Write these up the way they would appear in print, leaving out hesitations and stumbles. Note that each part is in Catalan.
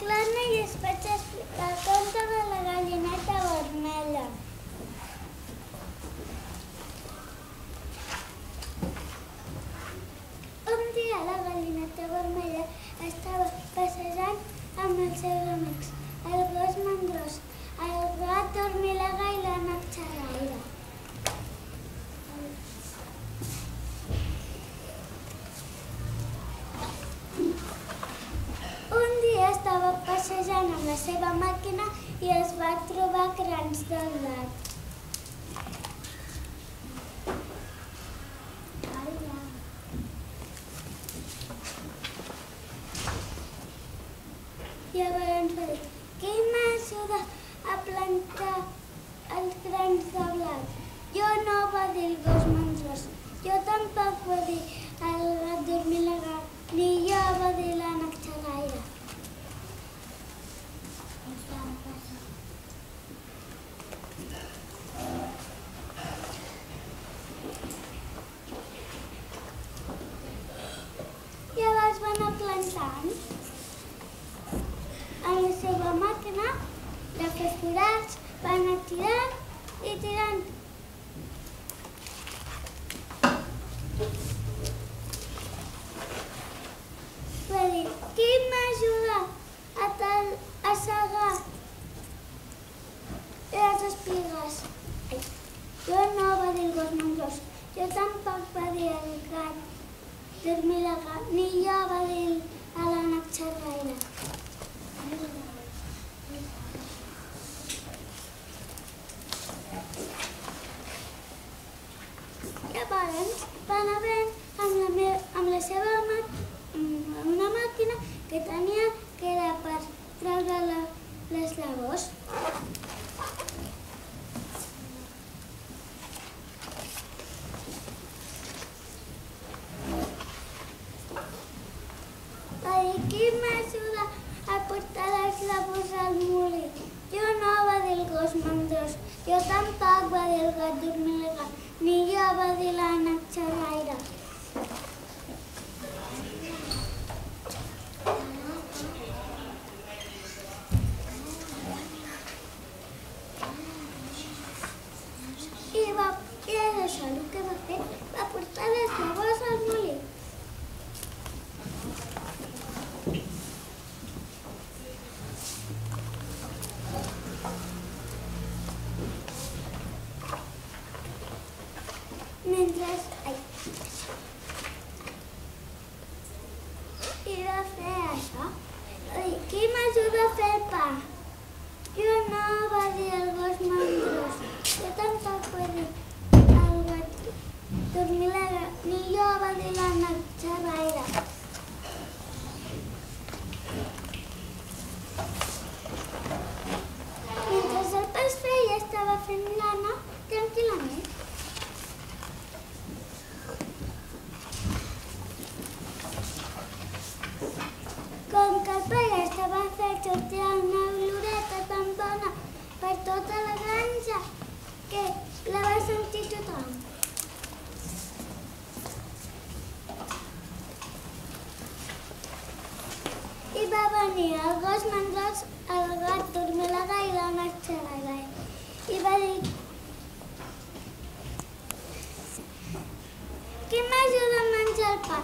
l'Anna i us vaig explicar el conte de la gallineta vermella. Un dia la gallineta vermella estava passejant amb els seus amics, el gos mandrós, el gat dormilega i l'ànec xerraire. Un dia estava passejant amb la seva màquina i es va trobar crancs del gat. Llavors va dir, qui m'ajuda a plantar els grans de blat? Jo no, va dir el gos mandrós. Jo tampoc, va dir el gat dormilega. Ni jo, va dir l'ànec xerraire. Llavors van anar plantant amb la seva màquina de fer forats, van anar tirant i tirant. Va dir, qui m'ajuda a segar les espigues? Jo no, va dir el gos mandrós. Jo tampoc, va dir el gat dormilega. Ni jo, va dir l'ànec xerraire. Llavors van haver amb la seva una màquina que tenia que era per treure les llavors. Va dir, qui m'ajuda a portar les llavors al molí? Jo no, va dir el gos mandrós. Jo tampoc, va dir el gat dormilega. Ni jo, va dir l'ànec xerraire. I és això el que va fer, va portar les llavors al molí. I va fer això. Qui m'ajuda a fer el pa? Jo no, va dir el gos mandrós. Jo tampoc, va dir el gat dormilega. Ni jo, va dir l'ànec xerraire. Mentre el pa es feia, estava fent l'Anna tranquil·lament. Com que el pa ja estava fet, sortia una oloreta tan bona per tota la granja que la va sentir tothom. I va venir el gos mandrós, el gat dormilega i l'ànec xerraire. I va dir, qui m'ajuda a menjar el pa?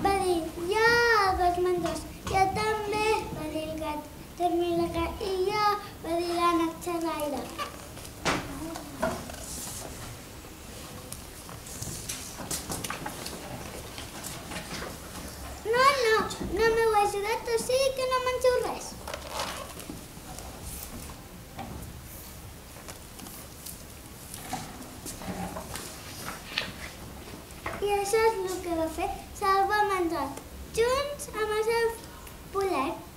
Va dir, jo, el gos mandrós. Jo també, va dir el gat dormilega. I jo, va dir l'ànec xerraire. No m'heu ajudat, o sigui que no mengeu res. I això és el que va fer, se'l va menjar junts amb el seu polet.